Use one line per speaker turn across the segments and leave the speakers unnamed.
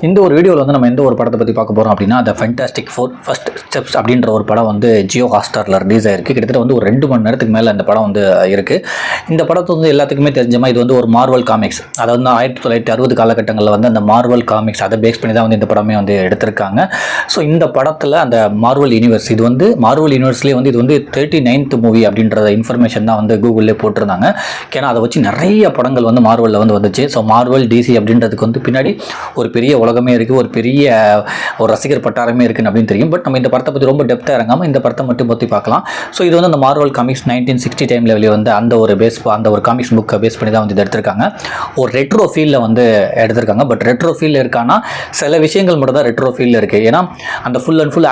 இந்த ஒரு வீடியோவில் வந்து நம்ம எந்த ஒரு படத்தை பற்றி பார்க்க போகிறோம் அப்படின்னா த ஃபேண்டாஸ்டிக் ஃபோர் ஃபர்ஸ்ட் ஸ்டெப்ஸ் அப்படின்ற ஒரு படம் வந்து ஜியோ ஹாட்ஸ்டாரில் ரிலீஸ் ஆயிருக்கு. கிட்டத்தட்ட வந்து ஒரு 2 மணி நேரத்துக்கு மேலே அந்த படம் வந்து இருக்குது. இந்த படத்தை வந்து எல்லாத்துக்குமே தெரிஞ்சமா இது வந்து ஒரு மார்வல் காமிக்ஸ், அதாவது 1960 காலகட்டங்களில் வந்து அந்த மார்வல் காமிக்ஸ் அதை பேஸ் பண்ணி தான் வந்து இந்த படமே வந்து எடுத்திருக்காங்க. ஸோ இந்த படத்தில் அந்த மார்வல் யூனிவர்ஸ், இது வந்து மார்வல் யூனிவர்ஸ்லேயே வந்து இது வந்து 39th மூவி அப்படின்ற இன்ஃபர்மேஷன் தான் வந்து கூகுளில் போட்டிருந்தாங்க. ஏன்னா அதை வச்சு நிறைய படங்கள் வந்து மார்வலில் வந்து வந்துச்சு. ஸோ மார்வல் டிசி அப்படின்றதுக்கு வந்து பின்னாடி ஒரு பெரிய உலகமே இருக்குது, ஒரு பெரிய ஒரு ரசிகர் பட்டாரமே இருக்குன்னு அப்படின்னு தெரியும். பட் நம்ம இந்த படத்தை பற்றி ரொம்ப டெப்த்தாக இறங்காமல் இந்த படத்தை மட்டும் பற்றி பார்க்கலாம். ஸோ இது வந்து அந்த மார்வல் காமிக்ஸ் 1960 டைமில் வெளியே வந்து அந்த ஒரு காமிக்ஸ் புக்கை பேஸ் பண்ணி தான் வந்து இது எடுத்திருக்காங்க. ஒரு ரெட்ரோ ஃபீலில் வந்து எடுத்திருக்காங்க. பட் ரெட்ரோ ஃபீல் இருக்கான்னா சில விஷயங்கள் மட்டும் தான் ரெட்ரோ ஃபீலில் இருக்குது. ஏன்னா அந்த ஃபுல் அண்ட் ஃபுல்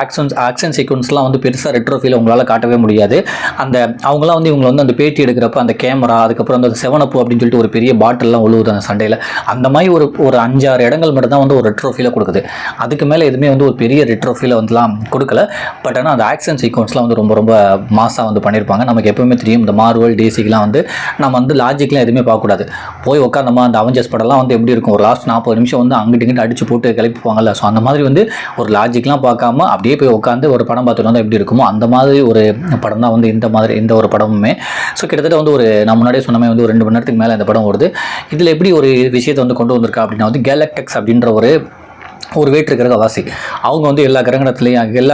ஆக்ஷன் சீக்வன்ஸ்லாம் வந்து பெருசாக ரெட்ரோ ஃபீல் உங்களால் காட்டவே முடியாது. அந்த அவங்களாம் வந்து இவங்க வந்து அந்த பேட்டி எடுக்கிறப்ப அந்த கேமரா, அதுக்கப்புறம் அந்த 7up அப்படின்னு சொல்லிட்டு ஒரு பெரிய பாட்டில்லாம் உழுவுது அந்த சண்டையில், அந்த மாதிரி ஒரு 5-6 இடங்கள் மட்டும் தான் வந்து ஒரு ரெட்ரோ ஃபீலை கொடுக்குது. அதுக்கு மேலே எதுவுமே வந்து ஒரு பெரிய ரெட்ரோ ஃபீலை வந்துலாம் கொடுக்கல. பட் ஆனால் அந்த ஆக்ஷன் சீக்வன்ஸ்லாம் வந்து ரொம்ப ரொம்ப மாசாக வந்து பண்ணியிருப்பாங்க. நமக்கு எப்பவுமே தெரியும் இந்த மார்வல் டிசிக்கெலாம் வந்து நம்ம வந்து லாஜிக்லாம் எதுவுமே பார்க்கக்கூடாது. போய் உட்காந்தமா அந்த அவெஞ்சர்ஸ் படம்லாம் வந்து எப்படி இருக்கும், ஒரு லாஸ்ட் 40 நிமிஷம் வந்து அங்கிட்டு இங்கிட்டு அடிச்சு போட்டு கிளப்பிப்பாங்கல்ல. ஸோ அந்த மாதிரி வந்து ஒரு லாஜிக்லாம் பார்க்காம அப்படியே போய் உட்காந்து ஒரு படம் பார்த்துட்டு வந்து எப்படி இருக்குமோ அந்த மாதிரி ஒரு படம் தான் வந்து இந்த ஒரு படமுமே. ஸோ கிட்டத்தட்ட வந்து நான் முன்னாடியே சொன்ன மாதிரி வந்து ஒரு 2 மணி நேரத்துக்கு மேலே இந்த படம் வருது. இதில் எப்படி ஒரு விஷயத்தை வந்து கொண்டு வந்திருக்கா அப்படின்னா வந்து கேலக்டெக்ஸ் அப்படின்ற ஒரு வேற்று கிரகவாசி, அவங்க வந்து எல்லா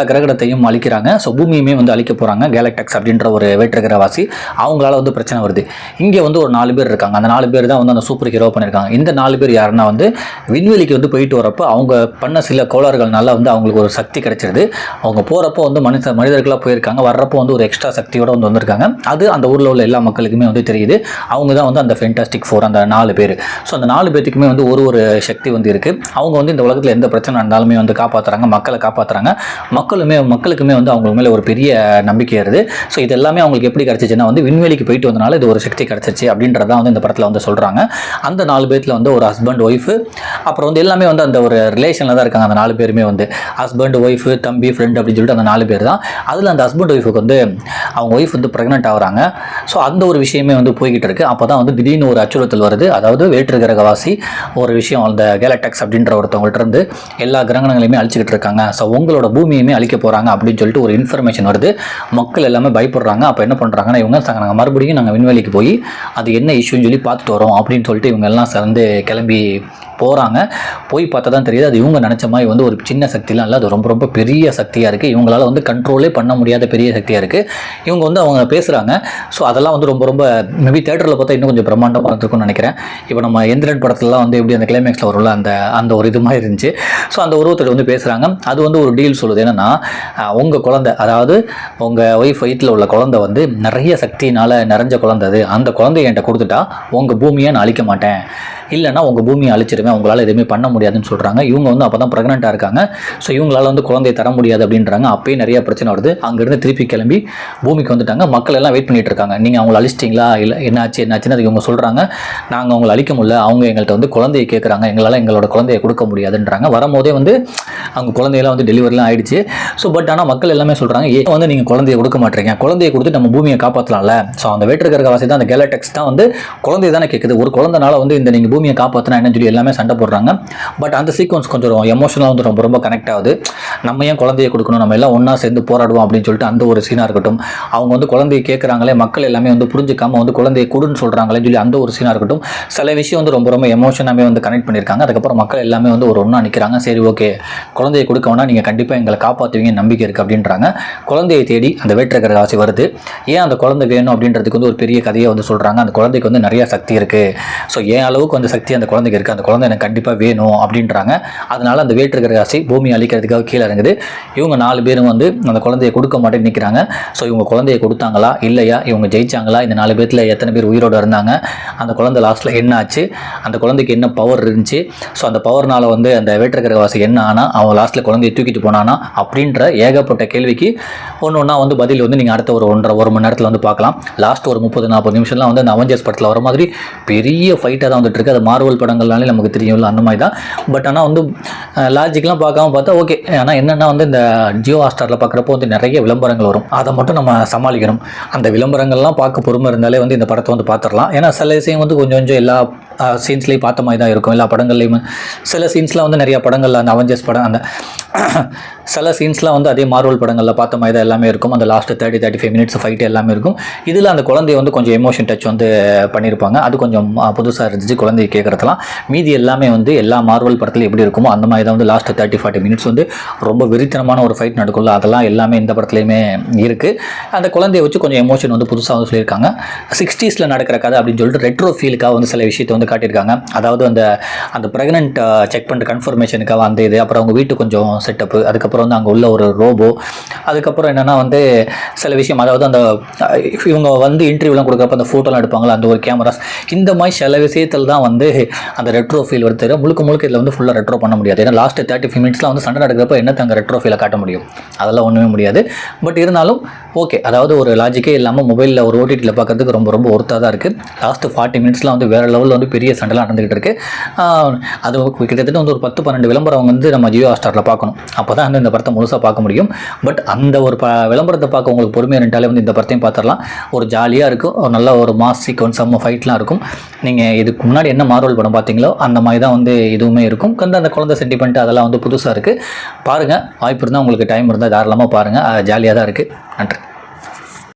கிரகணத்தையும் அழிக்கிறாங்க. ஸோ பூமியுமே வந்து அழிக்க போகிறாங்க. கேலக்டெக்ஸ் அப்படின்ற ஒரு வேற்று கிரகவாசி, அவங்களால வந்து பிரச்சனை வருது. இங்கே வந்து ஒரு 4 பேர் இருக்காங்க. அந்த 4 பேர் தான் வந்து அந்த சூப்பர் ஹீரோ பண்ணியிருக்காங்க. இந்த 4 பேர் யாருன்னா வந்து விண்வெளிக்கு வந்து போயிட்டு வரப்போ அவங்க பண்ண சில கோளாறுகள்னால வந்து அவங்களுக்கு ஒரு சக்தி கிடைச்சிருது. அவங்க போகிறப்போ வந்து மனிதர்களாக போயிருக்காங்க, வர்றப்போ வந்து ஒரு எக்ஸ்ட்ரா சக்தியோடு வந்து வந்திருக்காங்க. அது அந்த ஊரில் உள்ள எல்லா மக்களுக்குமே வந்து தெரியுது. அவங்க தான் வந்து அந்த ஃபேண்டாஸ்டிக் ஃபோர், அந்த 4 பேர். ஸோ அந்த 4 பேத்துக்குமே வந்து ஒரு சக்தி வந்து இருக்குது. அவங்க வந்து இந்த உலகத்தில் எந்த பிரச்சனை இருந்தாலுமே வந்து காப்பாற்றுறாங்க, மக்களை காப்பாற்றுறாங்க. மக்களுக்குமே வந்து அவங்க மேலே ஒரு பெரிய நம்பிக்கை இருக்குது. ஸோ இது எல்லாமே அவங்களுக்கு எப்படி கிடச்சிச்சுன்னா வந்து விண்வெளிக்கு போயிட்டு வந்தனால இது ஒரு சக்தி கிடச்சிச்சு அப்படின்றதான் வந்து இந்த படத்தில் வந்து சொல்கிறாங்க. அந்த 4 பேர்த்தில் வந்து ஒரு ஹஸ்பண்ட் ஒய்ஃபு, அப்புறம் வந்து எல்லாமே வந்து அந்த ஒரு ரிலேஷனில் தான் இருக்காங்க. அந்த 4 பேருமே வந்து ஹஸ்பண்ட் ஒய்ஃபு தம்பி ஃப்ரெண்ட் அப்படின்னு சொல்லிட்டு அந்த 4 பேர் தான். அதில் அந்த ஹஸ்பண்ட் ஒய்ஃபுக்கு வந்து அவங்க ஒய்ஃப் வந்து ப்ரெக்னென்ட் ஆகுறாங்க. ஸோ அந்த ஒரு விஷயமே வந்து போய்கிட்டு இருக்குது. அப்போ தான் வந்து திடீர்னு ஒரு அச்சுறுத்தல் வருது. அதாவது வேற்று கிரகவாசி ஒரு விஷயம், அந்த கேலக்டெக்ஸ் அப்படின்ற ஒருத்தவங்கள்ட்ட இருந்து எல்லா கிரகணங்களையுமே அழிச்சிக்கிட்டு இருக்காங்க. ஸோ உங்களோட பூமியுமே அழிக்க போகிறாங்க அப்படின்னு சொல்லிட்டு ஒரு இன்ஃபர்மேஷன் வருது. மக்கள் எல்லாமே பயப்படுறாங்க. அப்போ என்ன பண்ணுறாங்கன்னா இவங்க நாங்கள் மறுபடியும் நாங்கள் விண்வெளிக்கு போய் அது என்ன இஷ்யூன்னு சொல்லி பார்த்துட்டு வரோம் அப்படின்னு சொல்லிட்டு இவங்க எல்லாம் சேர்ந்து கிளம்பி போகிறாங்க. போய் பார்த்தா தான் தெரியுது அது இவங்க நினச்ச மாதிரி வந்து ஒரு சின்ன சக்திலாம் இல்லை, அது ரொம்ப ரொம்ப பெரிய சக்தியாக இருக்குது. இவங்களால் வந்து கண்ட்ரோலே பண்ண முடியாத பெரிய சக்தியாக இருக்குது. இவங்க வந்து அவங்க பேசுகிறாங்க. ஸோ அதெல்லாம் வந்து ரொம்ப ரொம்ப மேபி தேட்டரில் பார்த்தா இன்னும் கொஞ்சம் பிரம்மாண்டமாக இருந்திருக்கும்னு நினைக்கிறேன். இப்போ நம்ம எந்திரன் படத்துலலாம் வந்து எப்படி அந்த கிளைமேக்ஸில் வரும்ல, அந்த ஒரு இது மாதிரி இருந்துச்சு. ஸோ அந்த உருவத்தில் வந்து பேசுகிறாங்க. அது வந்து ஒரு டீல் சொல்லுது. என்னென்னா உங்கள் குழந்தை, அதாவது உங்கள் ஒய்ஃப் வயிற்றில் உள்ள குழந்தை வந்து நிறைய சக்தினால் நிறைஞ்ச குழந்தை, அது அந்த குழந்தைய என்கிட்ட கொடுத்துட்டா உங்கள் பூமியை நான் அழிக்க மாட்டேன், இல்லைனா உங்கள் பூமியை அழிச்சிருவேன், உங்களால் எதுவுமே பண்ண முடியாதுன்னு சொல்கிறாங்க. இவங்க வந்து அப்போ தான் ப்ரெக்னெண்ட்டாக இருக்காங்க. ஸோ இவங்களால் வந்து குழந்தையை தர முடியாது அப்படின்றாங்க. அப்போயே நிறைய பிரச்சனை வருது. அங்கேருந்து திருப்பி கிளம்பி பூமிக்கு வந்துட்டாங்க. மக்கள் எல்லாம் வெயிட் பண்ணிட்டு இருக்காங்க. நீங்கள் அவங்கள அழிச்சிட்டிங்களா, இல்லை என்னாச்சுன்னு அதுக்கு இவங்க சொல்கிறாங்க நாங்கள் அவங்களை அழிக்க முடியல, அவங்க எங்கள்கிட்ட வந்து குழந்தையை கேட்குறாங்க, எங்களால் எங்களோட குழந்தையை கொடுக்க முடியாதுன்றாங்க. வரும்போதே வந்து அவங்க குழந்தையெல்லாம் வந்து டெலிவரிலாம் ஆகிடுச்சு. ஸோ பட் ஆனால் மக்கள் எல்லாமே சொல்கிறாங்க ஏன் வந்து நீங்கள் குழந்தையை கொடுக்க மாட்டீங்க, குழந்தையை கொடுத்து நம்ம பூமியை காப்பாற்றலாம்ல. ஸோ அந்த வேற்று கிரகவாசி தான், அந்த கேலக்டெக்ஸ் தான் வந்து குழந்தைய தானே கேட்குது. ஒரு குழந்தைனால வந்து இந்த நீங்கள் பூமியை காப்பாற்றினா என்னன்னு சொல்லி எல்லாமே சண்டை போடுறாங்க. பட் அந்த சீக்வன்ஸ் கொஞ்சம் எமோஷனலாக வந்து ரொம்ப ரொம்ப கனெக்ட் ஆகுது. நம்ம ஏன் குழந்தையை கொடுக்கணும், நம்ம எல்லாம் ஒன்றா சேர்ந்து போராடுவோம் அப்படின்னு சொல்லிட்டு அந்த ஒரு சீனாக இருக்கட்டும். அவங்க வந்து குழந்தையை கேட்குறாங்களே, மக்கள் எல்லாமே வந்து புரிஞ்சுக்காம வந்து குழந்தையை கொடுன்னு சொல்கிறாங்களே சொல்லி அந்த ஒரு சீனாக இருக்கட்டும். சில விஷயம் வந்து ரொம்ப ரொம்ப எமோஷனாகவே வந்து கனெக்ட் பண்ணியிருக்காங்க. அதுக்கப்புறம் மக்கள் எல்லாமே வந்து ஒரு ஒன்றா நிற்கிறாங்க. சரி ஓகே, குழந்தையை கொடுக்க வேணா, நீங்கள் கண்டிப்பாக எங்களை காப்பாற்றுவீங்க நம்பிக்கை இருக்குது அப்படின்றாங்க. குழந்தையை தேடி அந்த வேற்று கிரகவாசி வருது. ஏன் அந்த குழந்தை வேணும் அப்படின்றதுக்கு வந்து ஒரு பெரிய கதையை வந்து சொல்கிறாங்க. அந்த குழந்தைக்கு வந்து நிறைய சக்தி இருக்குது. ஸோ ஏன் அளவுக்கு வந்து சக்தி அந்த குழந்தைக்கு இருக்குது, அந்த குழந்தை எனக்கு கண்டிப்பாக வேணும் அப்படின்றாங்க. அதனால அந்த வேற்று கிரகவாசி பூமி அழிக்கிறதுக்காக கீழே இறங்குது. இவங்க 4 பேரும் வந்து அந்த குழந்தையை கொடுக்க மாட்டேன்னு நிற்கிறாங்க. ஸோ இவங்க குழந்தையை கொடுத்தாங்களா இல்லையா, இவங்க ஜெயிச்சாங்களா, இந்த 4 பேர்த்தில் எத்தனை பேர் உயிரோடு இருந்தாங்க, அந்த குழந்தை லாஸ்ட்டில் என்ன ஆச்சு, அந்த குழந்தைக்கு என்ன பவர் இருந்துச்சு, ஸோ அந்த பவர்னால் வந்து அந்த வேற்று கிரகவாசி என்ன ஆனால் அவன் லாஸ்ட்டில் குழந்தையை தூக்கிட்டு போனானா அப்படின்ற ஏகப்பட்ட கேள்விக்கு ஒன்று ஒன்றா வந்து பதில் வந்து நீங்கள் அடுத்த ஒரு மணி நேரத்தில் வந்து பார்க்கலாம். லாஸ்ட் ஒரு 30-40 நிமிஷம்லாம் வந்து அந்த அவெஞ்சர்ஸ் படத்தில் வர மாதிரி பெரிய ஃபைட்டாக தான் வந்துட்டு இருக்கு. அது மார்வல் படங்கள்னாலே நமக்கு தெரியும்ல, அந்த மாதிரி தான். பட் ஆனால் வந்து லாஜிக்லாம் பார்க்காம பார்த்தா ஓகே. ஆனால் என்னென்னா வந்து இந்த ஜியோ ஹாட்ஸ்டாரில் பார்க்குறப்போ வந்து நிறைய விளம்பரங்கள் வரும், அதை மட்டும் நம்ம சமாளிக்கணும். அந்த விளம்பரங்கள்லாம் பார்க்க பொறுமை இருந்தாலே வந்து இந்த படத்தை வந்து பார்த்துடலாம். ஏன்னா சில விஷயம் வந்து கொஞ்சம் கொஞ்சம் எல்லா சீன்ஸ்லேயும் பார்த்த மாதிரி தான் இருக்கும். எல்லா படங்கள்லேயுமே சில சீன்ஸ்லாம் வந்து நிறையா படங்களில் அந்த அவெஞ்சர்ஸ் படம் அந்த சில சீன்ஸ்லாம் வந்து அதே மார்வல் படங்களில் பார்த்த மாதிரி தான் எல்லாமே இருக்கும். அந்த லாஸ்ட்டு 30-35 மினிட்ஸ் ஃபைட்டு எல்லாமே இருக்கும். இதில் அந்த குழந்தைய வந்து கொஞ்சம் எமோஷன் டச் வந்து பண்ணியிருப்பாங்க. அது கொஞ்சம் புதுசாக இருந்துச்சு குழந்தைய கேட்குறதுலாம். மீதி எல்லாமே வந்து எல்லா மார்வல் படத்துலையும் எப்படி இருக்குமோ அந்த மாதிரி தான் வந்து லாஸ்ட்டு 30-40 மினிட்ஸ் வந்து ரொம்ப வெறித்தனமான ஒரு ஃபைட் நடக்கும்ல, அதெல்லாம் எல்லாமே இந்த படத்துலையுமே இருக்குது. அந்த குழந்தைய வச்சு கொஞ்சம் எமோஷன் வந்து புதுசாக வந்து சொல்லியிருக்காங்க. 60s நடக்கிற கதை அப்படின்னு சொல்லிட்டு ரெட்ரோ ஃபீலுக்காக வந்து சில விஷயத்தை வந்து காட்டியிருக்காங்க. அதாவது அந்த ப்ரெக்னென்ட் செக் பண்ணுற கன்ஃபர்மேஷனுக்காக அந்த இது, அப்புறம் அவங்க வீட்டு கொஞ்சம் செட்டப்பு, அதுக்கப்புறம் வந்து அங்கே உள்ள ஒரு ரோபோ, அதுக்கப்புறம் என்னென்னா வந்து சில விஷயம், அதாவது அந்த இவங்க வந்து இன்டர்வியூலாம் கொடுக்குறப்ப அந்த ஃபோட்டோலாம் எடுப்பாங்களா, அந்த ஒரு கேமராஸ், இந்த மாதிரி சில விஷயத்தில் தான் வந்து அந்த ரெட்ரோ ஃபீல் வருது. முழுக்க இதில் வந்து ஃபுல்லாக ரெட்ரோ பண்ண முடியாது. ஏன்னா லாஸ்ட் 35 மினிட்ஸ்லாம் வந்து சண்டை நடக்கிறப்ப என்ன அங்கே ரெட்ரோ ஃபீலை காட்ட முடியும், அதெல்லாம் ஒன்றுமே முடியாது. பட் இருந்தாலும் ஓகே, அதாவது ஒரு லாஜிக்கே இல்லாமல் மொபைலில் ஒரு ஓடிடியில் பார்க்குறதுக்கு ரொம்ப ஒர்த்தாக தான் இருக்குது. லாஸ்ட்டு 40 மினிட்ஸ்லாம் வந்து வேறு லெவலில் வந்து பெரிய சண்டைலாம் நடந்துகிட்டு இருக்குது. அது கிட்டத்தட்ட வந்து ஒரு 10-12 விளம்பரம் வந்து நம்ம ஜியோ ஹாட்ஸ்டாரில் பார்க்கணும், அப்போ தான் வந்து இந்த படத்தை முழுசாக பார்க்க முடியும். பட் அந்த ஒரு விளம்பரத்தை பார்க்க உங்களுக்கு பொறுமையாக இருந்துட்டாலே வந்து இந்த படத்தையும் பார்த்துடலாம். ஒரு ஜாலியாக இருக்கும், ஒரு நல்ல ஒரு மாஸ் சீக்வன்ஸ், செம்ம ஃபைட்லாம் இருக்கும். நீங்கள் இதுக்கு முன்னாடி என்ன மார்வல் படம் பார்த்தீங்களோ அந்த மாதிரி தான் வந்து இதுவுமே இருக்கும். அந்த குழந்தை சென்டிமெண்ட் அதெல்லாம் வந்து புதுசாக இருக்குது. பாருங்கள், வாய்ப்பு இருந்தால் உங்களுக்கு டைம் இருந்தால் தாராளமாக பாருங்கள், ஜாலியாக தான் இருக்குது. நன்றி.